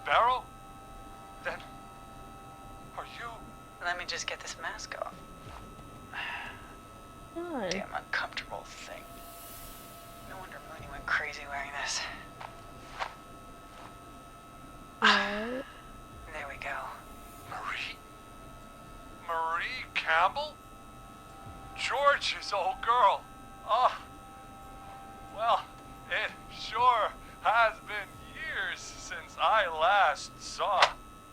Barrow? Then are you? Let me just get this mask off. God. Damn uncomfortable thing. No wonder Mooney went crazy wearing this. Alright. There we go. Marie Campbell? George's old girl. Oh, well, it sure has been years since I last saw.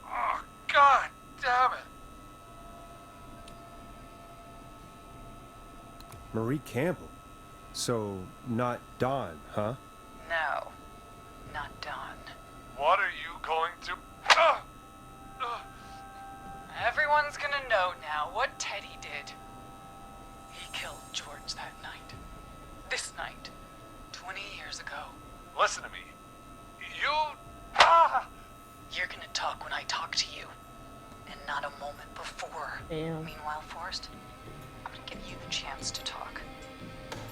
Oh, God damn it. Marie Campbell. So, not Dawn, huh? No, not Dawn. What are you going to... Everyone's gonna know now what Teddy did. He killed George that night. This night. 20 years ago. Listen to me. You... You're gonna talk when I talk to you. And not a moment before. Damn. Meanwhile, Forrest, I'm gonna give you the chance to talk.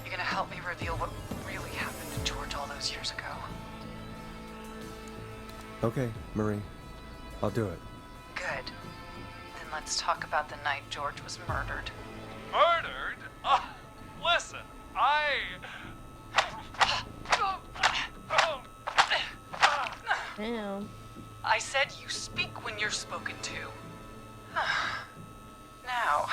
You're gonna help me reveal what really happened to George all those years ago. Okay, Marie. I'll do it. Good. Then let's talk about the night George was murdered. Murdered? Listen, Damn. I said you speak when you're spoken to. Now,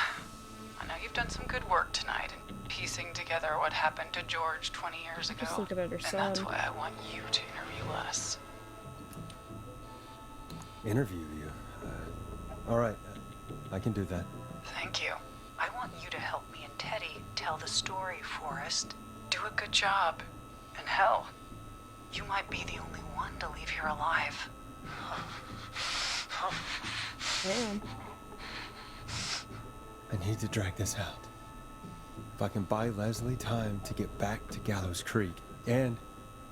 I know you've done some good work tonight in piecing together what happened to George 20 years ago. Just looking at her and that's son. why I want you to interview us. Interview you. All right. I can do that. Thank you. I want you to help me and Teddy tell the story, Forrest. Do a good job. And hell, you might be the only one to leave here alive. Damn. I need to drag this out. If I can buy Leslie time to get back to Gallows Creek, and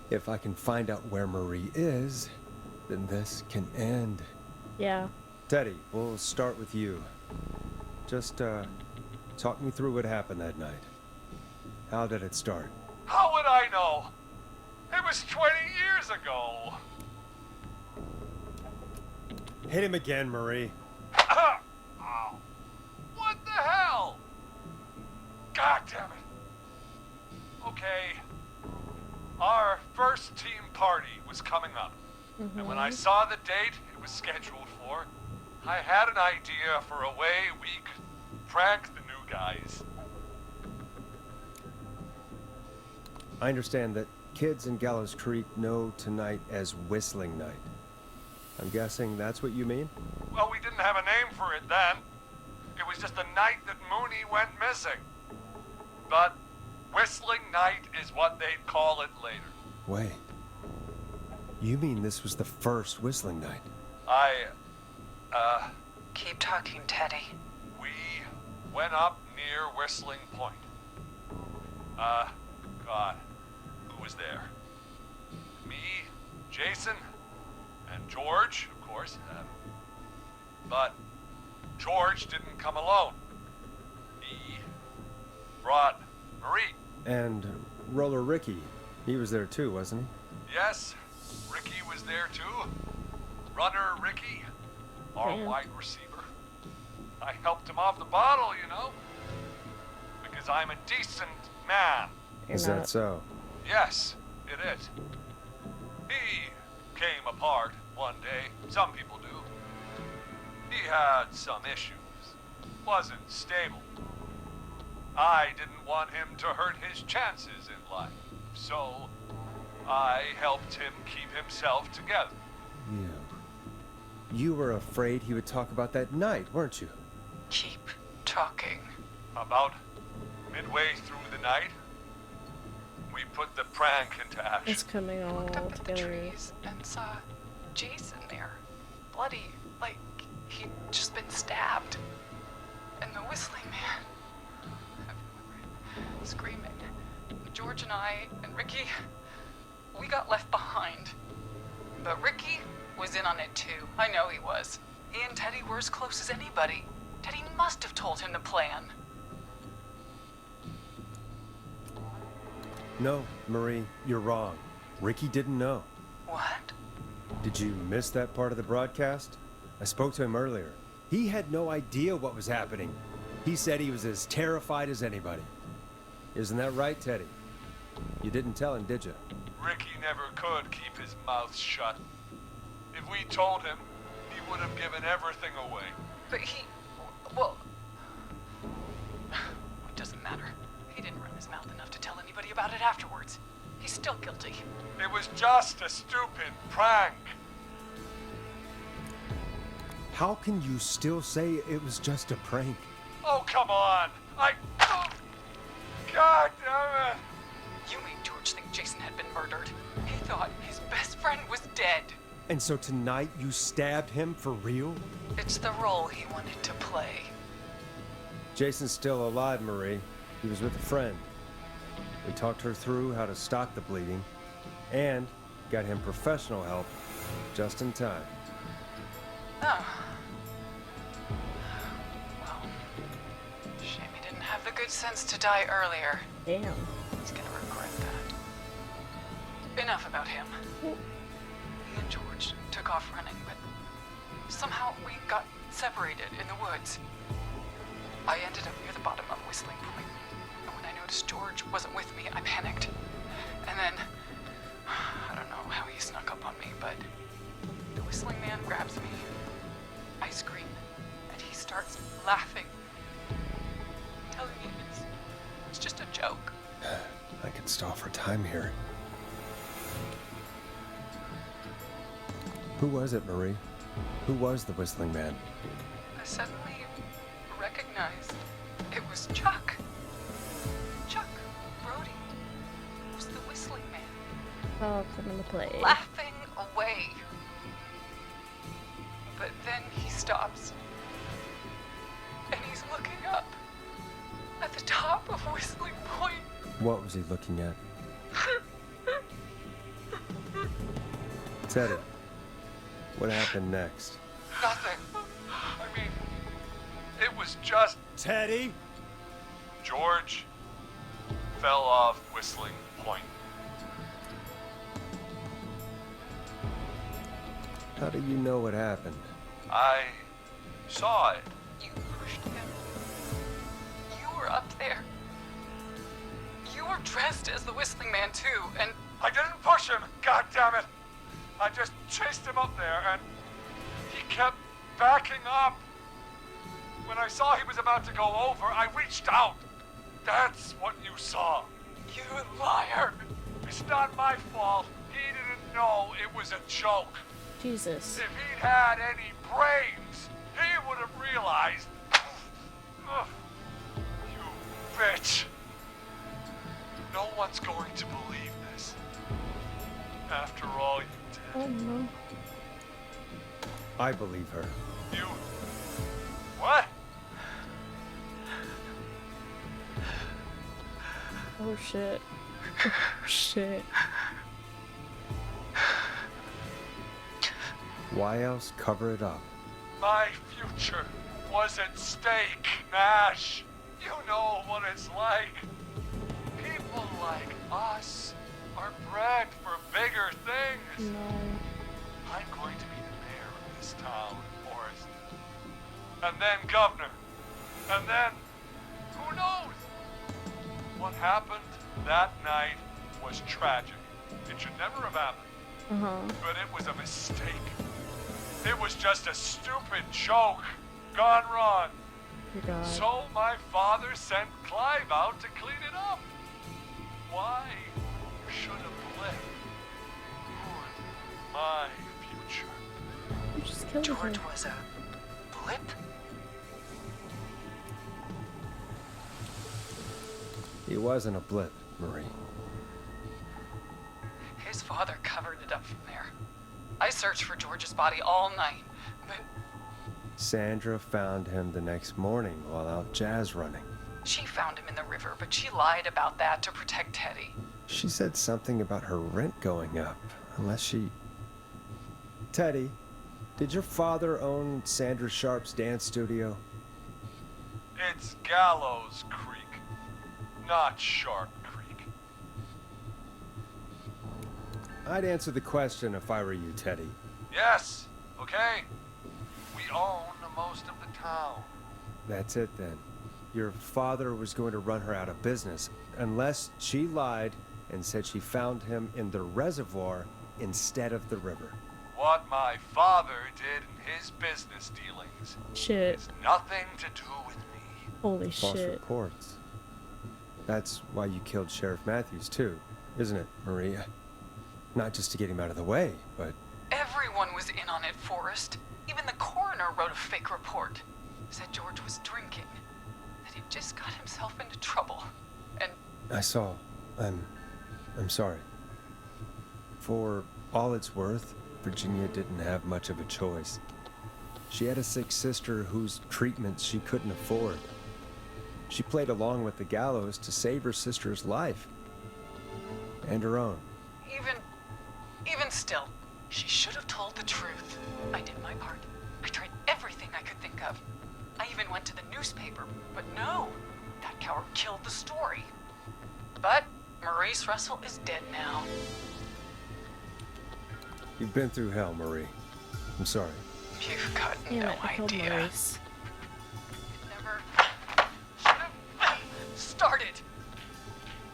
if I can find out where Marie is, then this can end. Yeah. Teddy, we'll start with you. Just, talk me through what happened that night. How did it start? how would I know? It was 20 years ago. Hit him again, Marie. Ow. What the hell? God damn it. Okay. Our first team party was coming up. And when I saw the date it was scheduled for, I had an idea for a way we could prank the new guys. I understand that kids in Gallows Creek know tonight as Whistling Night. I'm guessing that's what you mean? Well, we didn't have a name for it then. It was just the night that Mooney went missing. But Whistling Night is what they'd call it later. Wait. You mean this was the first Whistling Night? Keep talking, Teddy. We went up near Whistling Point. God, who was there? Me, Jason, and George, of course. But George didn't come alone. He brought Marie. And Roller Ricky, he was there too, wasn't he? Yes, Ricky was there too. Runner Ricky, our Damn. wide receiver. I helped him off the bottle, you know, because I'm a decent man. Is that so? Yes, it is. He came apart one day. Some people do. He had some issues. Wasn't stable. I didn't want him to hurt his chances in life. So I helped him keep himself together. You were afraid he would talk about that night, weren't you? Keep talking. About midway through the night, we put the prank into action. It's coming all Looked up at the together. trees and saw Jason there. Bloody, like he'd just been stabbed. And the whistling man. Screaming. George and I and Ricky, we got left behind. But Ricky was in on it too. I know he was. He and Teddy were as close as anybody. Teddy must have told him to plan. No, Marie, you're wrong. Ricky didn't know. What? Did you miss that part of the broadcast? I spoke to him earlier. He had no idea what was happening. He said he was as terrified as anybody. Isn't that right, Teddy? You didn't tell him, did you? Ricky never could keep his mouth shut. If we told him, he would have given everything away. But well, it doesn't matter. He didn't run his mouth enough to tell anybody about it afterwards. He's still guilty. It was just a stupid prank. How can you still say it was just a prank? Oh, come on. God damn it. You made George think Jason had been murdered. He thought his best friend was dead. And so tonight you stabbed him for real? It's the role he wanted to play. Jason's still alive, Marie. He was with a friend. We talked her through how to stop the bleeding and got him professional help just in time. Oh. Well, shame he didn't have the good sense to die earlier. Damn. He's gonna regret that. Enough about him. He and George took off running, but somehow we got separated in the woods. I ended up near the bottom of Whistling Point, and when I noticed George wasn't with me, I panicked. And then, I don't know how he snuck up on me, but the Whistling Man grabs me. I scream, and he starts laughing, telling me it's just a joke. I can stall for time here. Who was it, Marie? Who was the Whistling Man? I suddenly recognized it was Chuck. Chuck Brody was the Whistling Man, Oh, come into play. laughing away. But then he stops, and he's looking up at the top of Whistling Point. What was he looking at? Teddy, what happened next? Nothing. I mean, it was just Teddy? George fell off Whistling Point. How do you know what happened? I saw it. You pushed him. You were up there. You were dressed as the Whistling Man too, and I didn't push him, god damn it. I just chased him up there and he kept backing up. When I saw he was about to go over, I reached out. That's what you saw. you liar. It's not my fault. He didn't know it was a joke. Jesus. If he'd had any brains, he would have realized. Ugh. You bitch. No one's going to believe this. After all you did. Oh no. I believe her. You... What? Oh shit. Oh shit. Why else cover it up? My future was at stake, Nash. You know what it's like. People like us are bred for bigger things. No. I'm going to be the mayor of this town, Forrest. And then governor. And then, who knows? What happened that night was tragic. It should never have happened. Uh-huh. But it was a mistake. It was just a stupid joke gone wrong. Dear God. So my father sent Clive out to clean it up. Why should a blip ruin my future? You just killed George her. was a blip? He wasn't a blip, Marie. His father covered it up from there. I searched for George's body all night, but Sandra found him the next morning while out jazz running. she found him in the river, but she lied about that to protect Teddy. She said something about her rent going up, unless she... Teddy, did your father own Sandra Sharp's dance studio? It's Gallows Creek, not Sharp Creek. I'd answer the question if I were you, Teddy. Yes, okay? We own most of the town. That's it then. Your father was going to run her out of business unless she lied and said she found him in the reservoir instead of the river. What my father did in his business dealings Shit. has nothing to do with me. Holy False shit. reports. That's why you killed Sheriff Matthews too, isn't it, Maria? Not just to get him out of the way, but... Everyone was in on it, Forrest. Even the coroner wrote a fake report. Said George was drinking. That he'd just got himself into trouble. And I saw. I'm sorry. For all it's worth, Virginia didn't have much of a choice. She had a sick sister whose treatment she couldn't afford. She played along with the gallows to save her sister's life. And her own. even still, she should have told the truth. I did my part. I tried everything I could think of. I even went to the newspaper, but no. That coward killed the story. But Maurice Russell is dead now. You've been through hell, Marie. I'm sorry. You've got Damn no it, I killed idea. Maurice. It never should have started.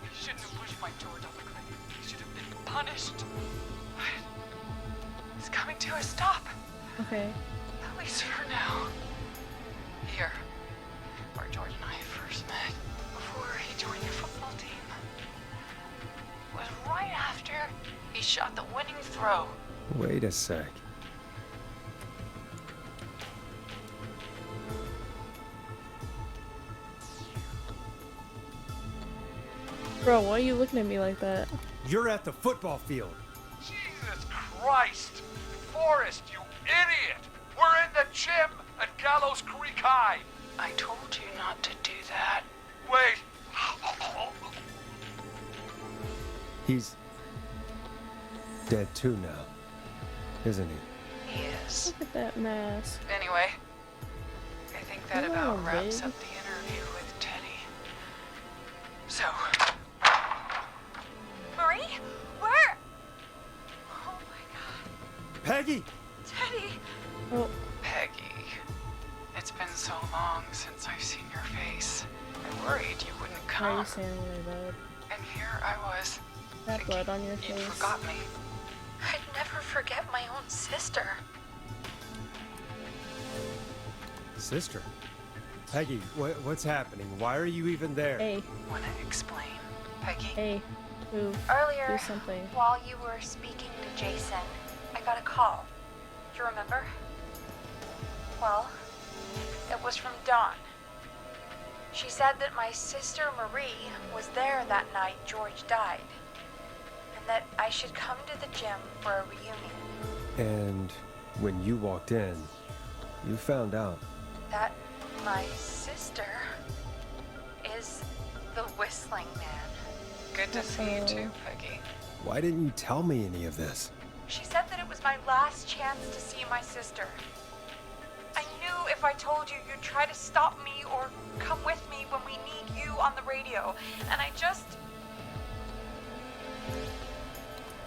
You shouldn't have pushed my George off the cliff. He should have been punished. It's coming to a stop. Okay. At least for now. Here, where George and I first met, before he joined your football team, was right after he shot the winning throw. Wait a sec. Bro, why are you looking at me like that? You're at the football field. Jesus Christ! Forrest, you idiot! We're in the gym at Gallows Creek High! I told you not to do that. Wait! He's dead too now, isn't he? He is. Look at that mask. Anyway, I think that about Oh, wraps babe. up the interview with Teddy. So, Marie? Where? Oh my god. Peggy! Teddy, Oh, Peggy. It's been so long since I've seen your face. I worried you wouldn't why are come. you saying really bad? And here I was. That thinking blood on your you'd face. forgot me. I'd never forget my own sister. Sister? Peggy, what's happening? Why are you even there? Hey, Wanna explain, Peggy? hey, who? Earlier, Do something. while you were speaking to Jason, I got a call. Do you remember? Well, it was from Dawn. She said that my sister Marie was there that night George died, and that I should come to the gym for a reunion. And when you walked in, you found out. That my sister is the Whistling Man. Good to see you too, Peggy. Why didn't you tell me any of this? She said that it was my last chance to see my sister. I knew if I told you, you'd try to stop me or come with me when we need you on the radio. And I just...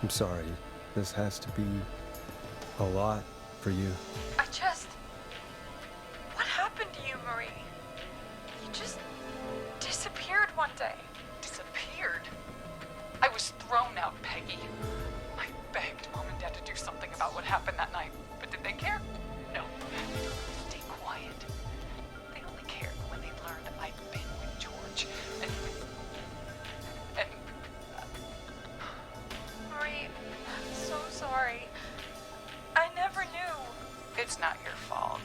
I'm sorry. This has to be a lot for you. What happened to you, Marie? You just disappeared one day. Disappeared? I was thrown out, Peggy. I begged Mom and Dad to do something about what happened that night, but did they care? No. Stay quiet. They only cared when they learned I'd been with George. And Marie, I'm so sorry. I never knew. it's not your fault.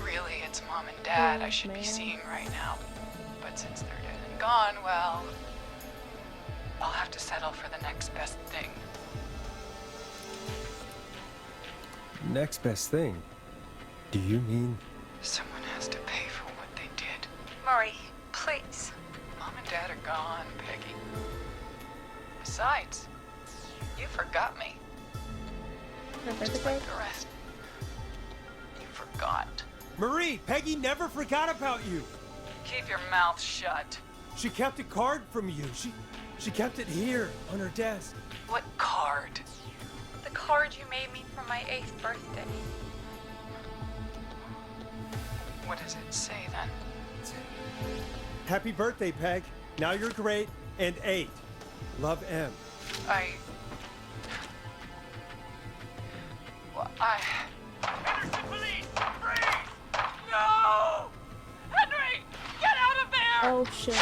Really, it's Mom and Dad I Oh, should be man. seeing right now. But since they're dead and gone, well, I'll have to settle for the next best thing. Next best thing? Do you mean? Someone has to pay for what they did. Marie, please. Mom and Dad are gone, Peggy. Besides, you forgot me. Just like the rest. You forgot. Marie, Peggy never forgot about you. Keep your mouth shut. She kept a card from you. She kept it here, on her desk. What card? The card you made me for my 8th birthday. What does it say then? Happy birthday, Peg. Now you're great and 8. Love, M. Henderson police! Freeze! No! Henry! Get out of there! Oh shit.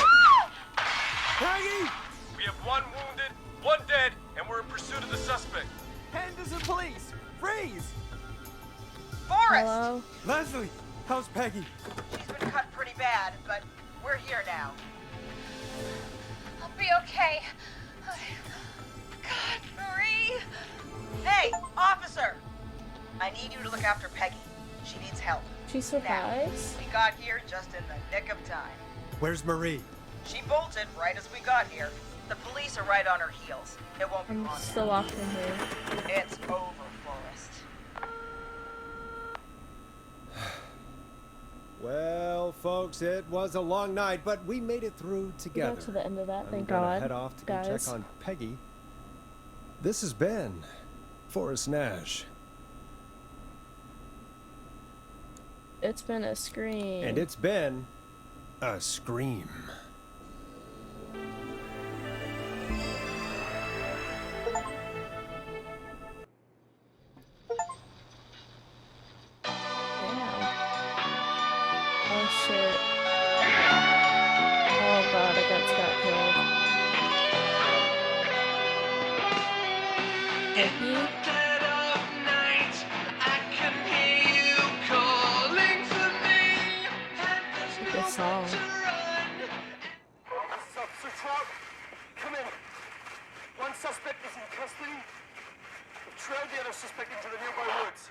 Peggy! We have 1 wounded, 1 dead, and we're in pursuit of the suspect. Henderson police! Freeze! Forrest! Hello? Leslie, how's Peggy? She's been cut pretty bad, but we're here now. I'll be okay. God, Marie! Hey, officer! I need you to look after Peggy. She needs help. She survives? We got here just in the nick of time. Where's Marie? She bolted right as we got here. The police are right on her heels. It won't be I'm long still now. off from here. It's over, Forrest. Well, folks, it was a long night, but we made it through We together. got to the end of that, I'm thank gonna God. head off to go guys. check on Peggy. This has been Forrest Nash. It's been a scream. And it's been a scream. Damn. Oh shit. Oh god, I got Scott killed. Peggy? Dead of night, I can hear you calling for me. And there's Good song. to run. This is Officer Trout. Come in. 1 suspect is in custody. We've trailed the other suspect into the nearby woods.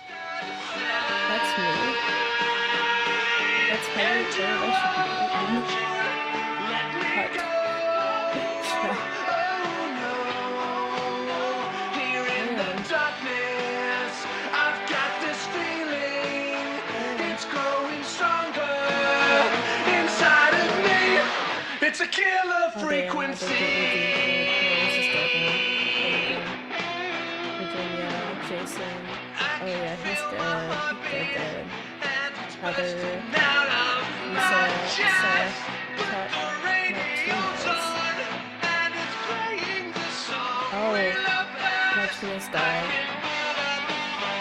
That's me. That's Peggy too. That should be Cut. Here in the darkness, I've got this feeling. It's growing stronger inside of me. It's a killer frequency. Virginia, Jason. Oh yeah, he's dead. Dead. Heather, Lisa, Seth, Cut, Martinez. Oh, Martinez died.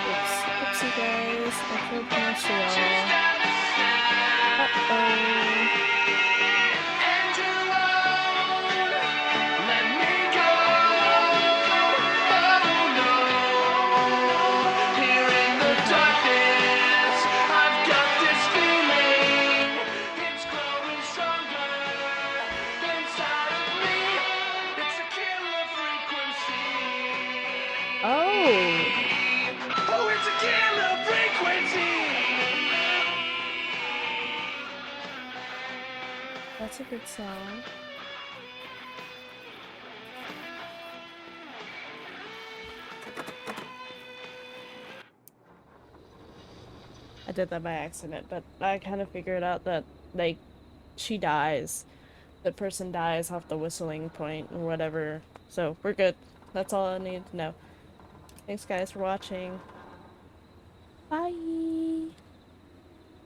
Oops. Oopsie guys, I killed most of y'all. Uh-oh. Oh, it's a killer frequency! That's a good song. I did that by accident, but I kind of figured out that, like, she dies. The person dies off the whistling point or whatever. So, we're good. That's all I need to know. Thanks, guys, for watching. Bye!